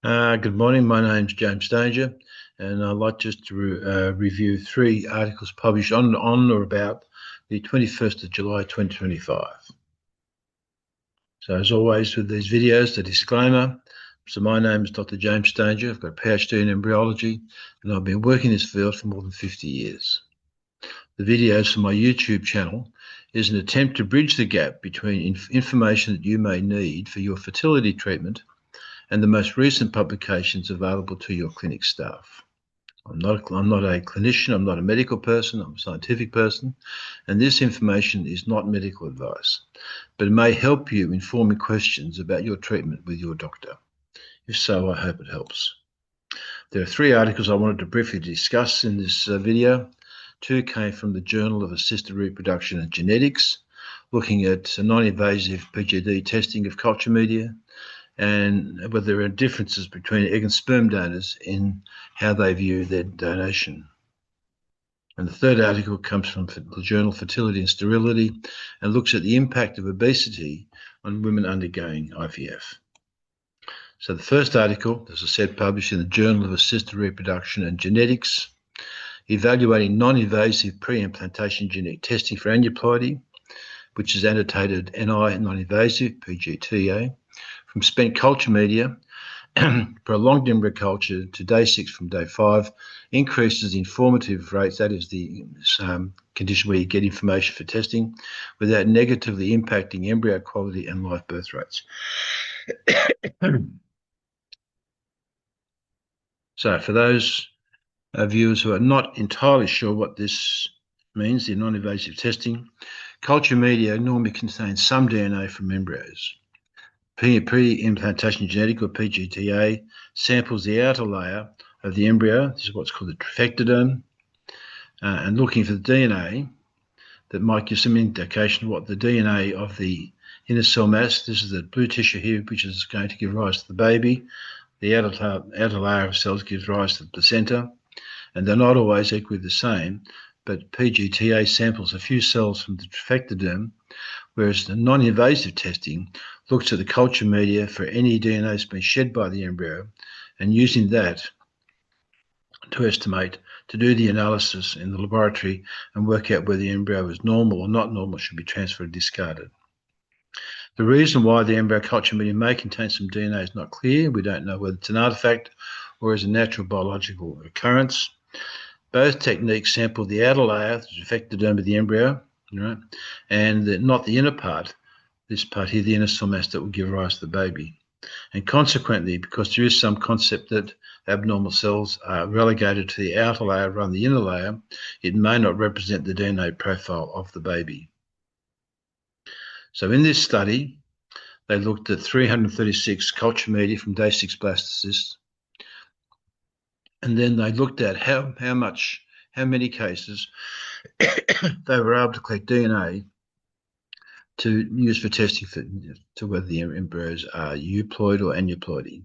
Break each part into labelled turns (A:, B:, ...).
A: Good morning. My name's James Stanger, and I'd like just to review three articles published on or about the 21st of July 2025. So, as always with these videos, the disclaimer. So, my name is Dr. James Stanger. I've got a PhD in embryology, and I've been working in this field for more than 50 years. The videos for my YouTube channel is an attempt to bridge the gap between information that you may need for your fertility treatment and the most recent publications available to your clinic staff. I'm not a clinician, I'm not a medical person, I'm a scientific person, and this information is not medical advice, but it may help you informing questions about your treatment with your doctor. If so, I hope it helps. There are three articles I wanted to briefly discuss in this video. Two came from the Journal of Assisted Reproduction and Genetics, looking at non-invasive PGT testing of culture media, and whether there are differences between egg and sperm donors in how they view their donation. And the third article comes from the journal Fertility and Sterility and looks at the impact of obesity on women undergoing IVF. So the first article, as I said, published in the Journal of Assisted Reproduction and Genetics, evaluating non-invasive preimplantation genetic testing for aneuploidy, which is annotated NI non-invasive PGT-A, from spent culture media, prolonged embryo culture to day 6 from day 5, increases informative rates, that is the condition where you get information for testing, without negatively impacting embryo quality and live birth rates. So for those viewers who are not entirely sure what this means, the non-invasive testing, culture media normally contains some DNA from embryos. Preimplantation genetic, or PGT-A, samples the outer layer of the embryo. This is what's called the trifectoderm, and looking for the DNA that might give some indication of what the DNA of the inner cell mass, this is the blue tissue here, which is going to give rise to the baby. The outer layer of cells gives rise to the placenta, and they're not always equally the same, but PGT-A samples a few cells from the trifectoderm, whereas the non-invasive testing looks at the culture media for any DNA that's been shed by the embryo, and using that to estimate, to do the analysis in the laboratory and work out whether the embryo is normal or not normal, should be transferred or discarded. The reason why the embryo culture media may contain some DNA is not clear. We don't know whether it's an artifact or is a natural biological occurrence. Both techniques sample the outer layer, the trifectoderm of the embryo, right, and not the inner part, this part here, the inner cell mass that will give rise to the baby. And consequently, because there is some concept that abnormal cells are relegated to the outer layer rather than the inner layer, it may not represent the DNA profile of the baby. So in this study, they looked at 336 culture media from day 6 blastocysts, and then they looked at how many cases they were able to collect DNA to use for testing to whether the embryos are euploid or aneuploidy.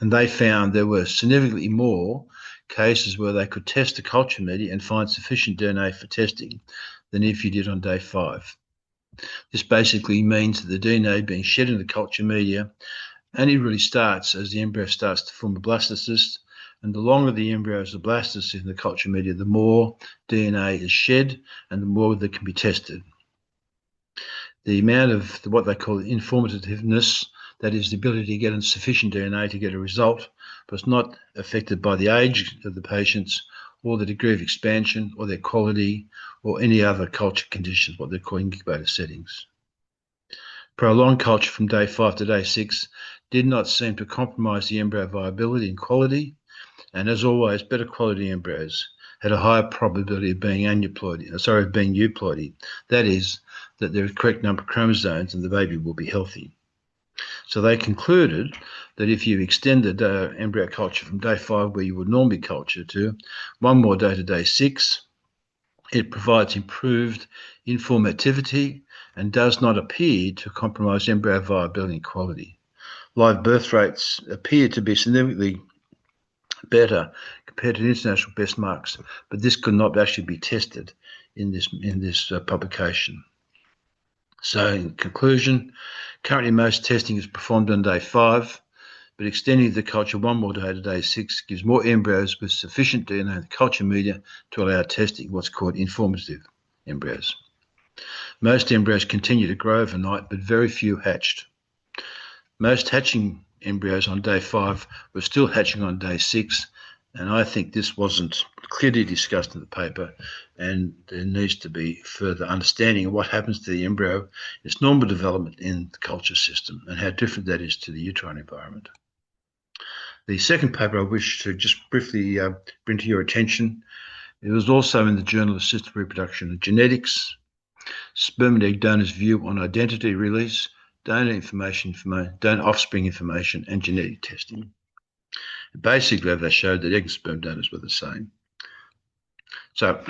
A: And they found there were significantly more cases where they could test the culture media and find sufficient DNA for testing than if you did on day 5. This basically means that the DNA being shed in the culture media only really starts as the embryo starts to form a blastocyst, and the longer the embryo is a blastocyst in the culture media, the more DNA is shed and the more that can be tested. The amount of what they call informativeness, that is the ability to get in sufficient DNA to get a result, was not affected by the age of the patients or the degree of expansion or their quality or any other culture conditions, what they call incubator settings. Prolonged culture from day 5 to day 6 did not seem to compromise the embryo viability and quality, and as always, better quality embryos had a higher probability of being euploidy. That is, that there is a correct number of chromosomes and the baby will be healthy. So they concluded that if you extended embryo culture from day 5, where you would normally culture, to one more day to day 6, it provides improved informativity and does not appear to compromise embryo viability and quality. Live birth rates appear to be significantly better compared to international best marks, but this could not actually be tested in this publication. So in conclusion, currently most testing is performed on day 5. but extending the culture one more day to day 6 gives more embryos with sufficient DNA in the culture media to allow testing what's called informative embryos. Most embryos continue to grow overnight, but very few hatched. Most hatching embryos on day 5 were still hatching on day 6, and I think this wasn't clearly discussed in the paper, and there needs to be further understanding of what happens to the embryo, its normal development in the culture system, and how different that is to the uterine environment. The second paper I wish to just briefly bring to your attention, it was also in the Journal of Assisted Reproduction and Genetics, Sperm and Egg Donors' View on Identity Release, Donor information, donor offspring information, and genetic testing. Basically, they showed that egg and sperm donors were the same. So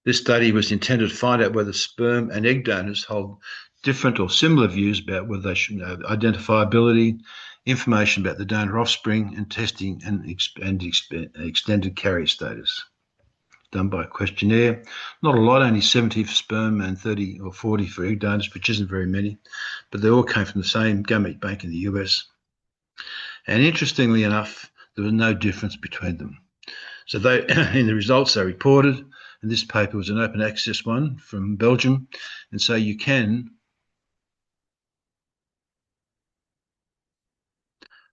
A: this study was intended to find out whether sperm and egg donors hold different or similar views about whether they should have identifiability, information about the donor offspring, and testing and extended carrier status. Done by a questionnaire. Not a lot, only 70 for sperm and 30 or 40 for egg donors, which isn't very many, but they all came from the same gamete bank in the US. And interestingly enough, there was no difference between them. So they, in the results they reported, and this paper was an open access one from Belgium, and so you can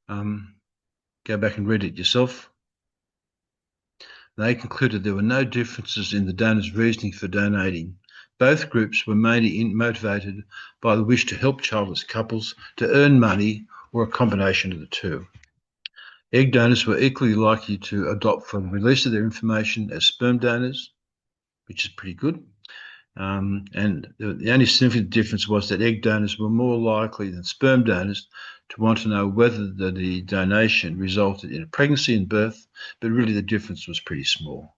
A: go back and read it yourself. They concluded there were no differences in the donors' reasoning for donating. Both groups were mainly motivated by the wish to help childless couples, to earn money, or a combination of the two. Egg donors were equally likely to adopt for the release of their information as sperm donors, which is pretty good. And the only significant difference was that egg donors were more likely than sperm donors to want to know whether the donation resulted in a pregnancy and birth, but really the difference was pretty small.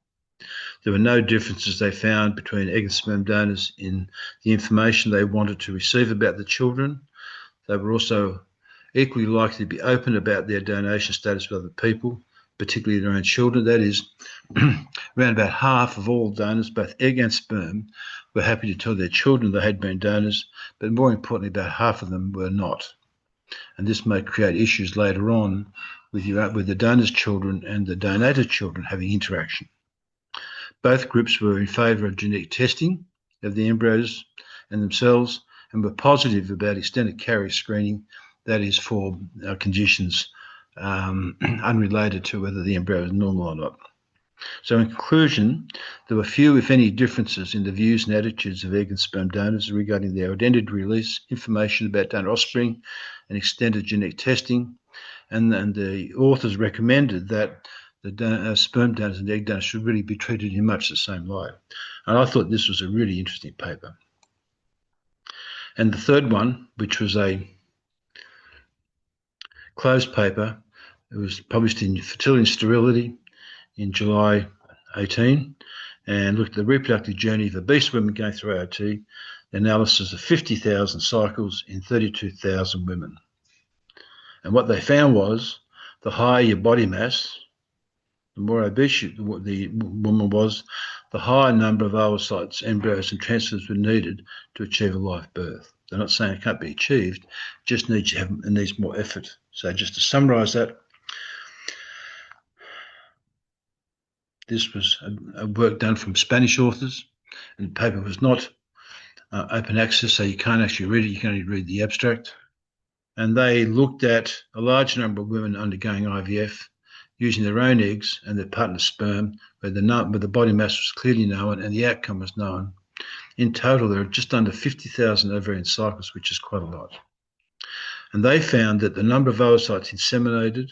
A: There were no differences they found between egg and sperm donors in the information they wanted to receive about the children. They were also equally likely to be open about their donation status with other people, particularly their own children. That is, around about half of all donors, both egg and sperm, were happy to tell their children they had been donors, but more importantly, about half of them were not. And this may create issues later on with the donor's children and the donated children having interaction. Both groups were in favour of genetic testing of the embryos and themselves, and were positive about extended carrier screening, that is for conditions unrelated to whether the embryo is normal or not. So in conclusion, there were few, if any, differences in the views and attitudes of egg and sperm donors regarding their identity release, information about donor offspring, and extended genetic testing. And the authors recommended that the sperm donors and egg donors should really be treated in much the same light. And I thought this was a really interesting paper. And the third one, which was a closed paper, it was published in Fertility and Sterility in July 18, and looked at the reproductive journey of obese women going through IOT, analysis of 50,000 cycles in 32,000 women. And what they found was the higher your body mass, the more obese the woman was, the higher number of oocytes, embryos, and transfers were needed to achieve a live birth. They're not saying it can't be achieved, just it needs more effort. So just to summarise that, this was a work done from Spanish authors, and the paper was not open access, so you can't actually read it, you can only read the abstract. And they looked at a large number of women undergoing IVF using their own eggs and their partner's sperm, where the body mass was clearly known and the outcome was known. In total, there are just under 50,000 ovarian cycles, which is quite a lot. And they found that the number of oocytes inseminated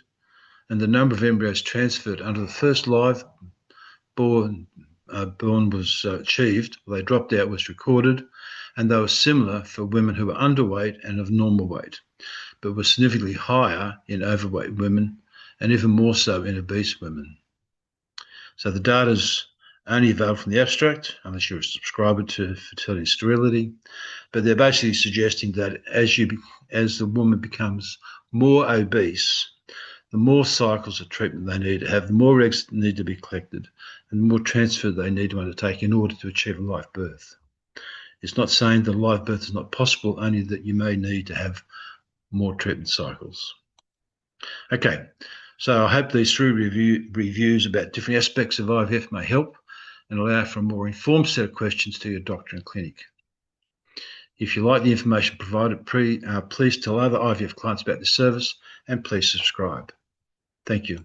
A: and the number of embryos transferred under the first live born was achieved, they dropped out, was recorded, and they were similar for women who were underweight and of normal weight, but were significantly higher in overweight women and even more so in obese women. So the data's only available from the abstract, unless you're a subscriber to Fertility and Sterility, but they're basically suggesting that as the woman becomes more obese, the more cycles of treatment they need to have, the more eggs need to be collected, and the more transfer they need to undertake in order to achieve a live birth. It's not saying that live birth is not possible, only that you may need to have more treatment cycles. Okay, so I hope these three reviews about different aspects of IVF may help and allow for a more informed set of questions to your doctor and clinic. If you like the information provided, please tell other IVF clients about this service and please subscribe. Thank you.